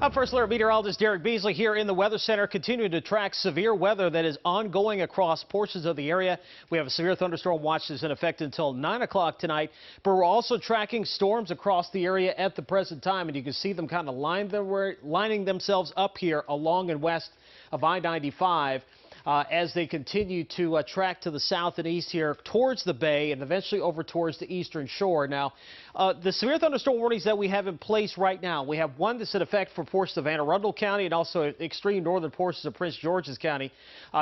Up first, alert meteorologist Derek Beasley here in the Weather Center, continuing to track severe weather that is ongoing across portions of the area. We have a severe thunderstorm watch that's in effect until 9 o'clock tonight, but we're also tracking storms across the area at the present time, and you can see them kind of lining themselves up here along and west of I-95. As they continue to track to the south and east here towards the bay and eventually over towards the eastern shore. Now, the severe thunderstorm warnings that we have in place right now, we have one that's in effect for portions of Anne Arundel County and also extreme northern portions of Prince George's County.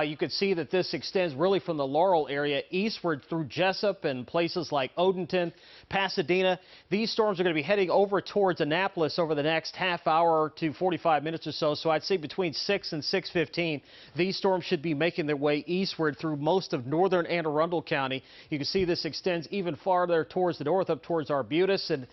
You can see that this extends really from the Laurel area eastward through Jessup and places like Odenton, Pasadena. These storms are going to be heading over towards Annapolis over the next half hour to 45 minutes or so. So I'd say between 6 and 6:15, these storms should be making their way eastward through most of northern Anne Arundel County. You can see this extends even farther towards the north, up towards Arbutus, and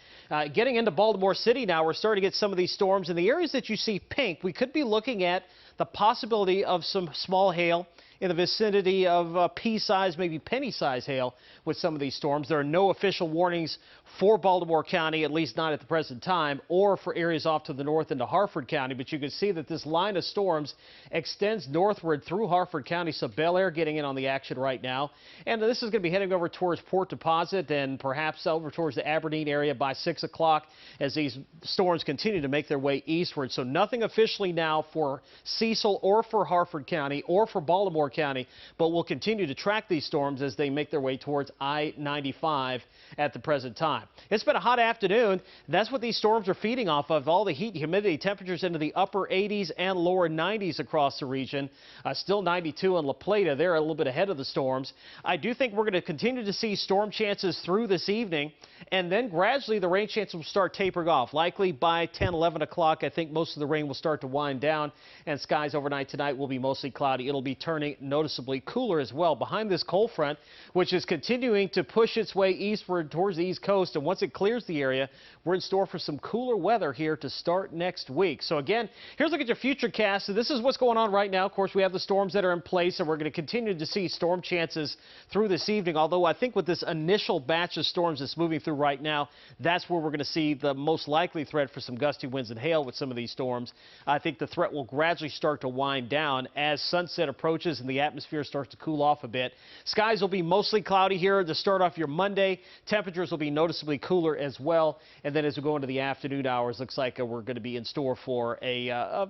getting into Baltimore City now. We're starting to get some of these storms in the areas that you see pink. We could be looking at the possibility of some small hail in the vicinity of pea-sized, maybe penny-sized hail with some of these storms. There are no official warnings for Baltimore County, at least not at the present time, or for areas off to the north into Harford County. But you can see that this line of storms extends northward through Harford County, so Bel Air getting in on the action right now. And this is going to be heading over towards Port Deposit and perhaps over towards the Aberdeen area by 6 o'clock as these storms continue to make their way eastward. So nothing officially now for Cecil or for Harford County or for Baltimore County, but we'll continue to track these storms as they make their way towards I-95 at the present time. It's been a hot afternoon. That's what these storms are feeding off of. All the heat and humidity, temperatures into the upper 80s and lower 90s across the region. Still 92 in La Plata. They're a little bit ahead of the storms. I do think we're going to continue to see storm chances through this evening, and then gradually the rain chances will start tapering off. Likely by 10, 11 o'clock, I think most of the rain will start to wind down, and skies overnight tonight will be mostly cloudy. It'll be turning noticeably cooler as well behind this cold front, which is continuing to push its way eastward towards the east coast. And once it clears the area, we're in store for some cooler weather here to start next week. So again, here's a look at your future cast. So this is what's going on right now. Of course, we have the storms that are in place, and we're going to continue to see storm chances through this evening. Although I think with this initial batch of storms that's moving through right now, that's where we're going to see the most likely threat for some gusty winds and hail with some of these storms. I think the threat will gradually start to wind down as sunset approaches and the atmosphere starts to cool off a bit. Skies will be mostly cloudy here to start off your Monday. Temperatures will be noticeably cooler as well. And then as we go into the afternoon hours, looks like we're going to be in store for a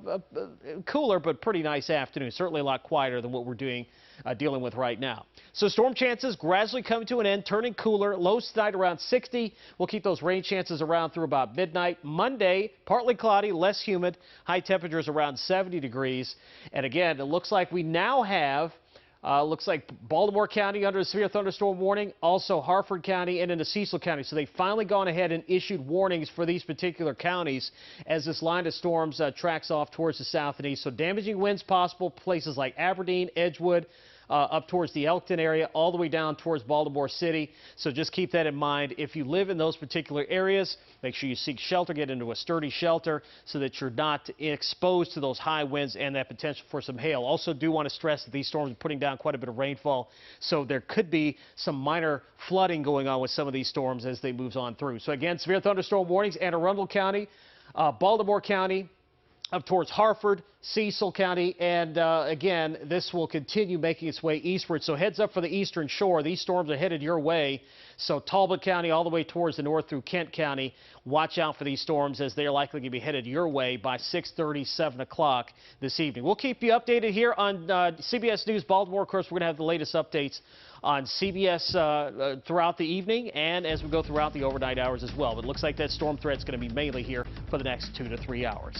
cooler but pretty nice afternoon. Certainly a lot quieter than what we're dealing with right now. So storm chances gradually coming to an end, turning cooler. Lows tonight around 60. We'll keep those rain chances around through about midnight. Monday, partly cloudy, less humid. High temperatures around 70 degrees. And again, it looks like we now have looks like Baltimore County under a severe thunderstorm warning, also Harford County and into Cecil County. So they've finally gone ahead and issued warnings for these particular counties as this line of storms tracks off towards the south and east. So damaging winds possible, places like Aberdeen, Edgewood, up towards the Elkton area, all the way down towards Baltimore City. So just keep that in mind. If you live in those particular areas, make sure you seek shelter, get into a sturdy shelter so that you're not exposed to those high winds and that potential for some hail. Also do want to stress that these storms are putting down quite a bit of rainfall, so there could be some minor flooding going on with some of these storms as they move on through. So again, severe thunderstorm warnings, Anne Arundel County, Baltimore County, up towards Harford, Cecil County, and again, this will continue making its way eastward. So heads up for the eastern shore. These storms are headed your way. So Talbot County all the way towards the north through Kent County. Watch out for these storms as they are likely to be headed your way by 6:30, 7 o'clock this evening. We'll keep you updated here on CBS News Baltimore. Of course, we're going to have the latest updates on CBS throughout the evening and as we go throughout the overnight hours as well. But it looks like that storm threat is going to be mainly here for the next 2 to 3 hours.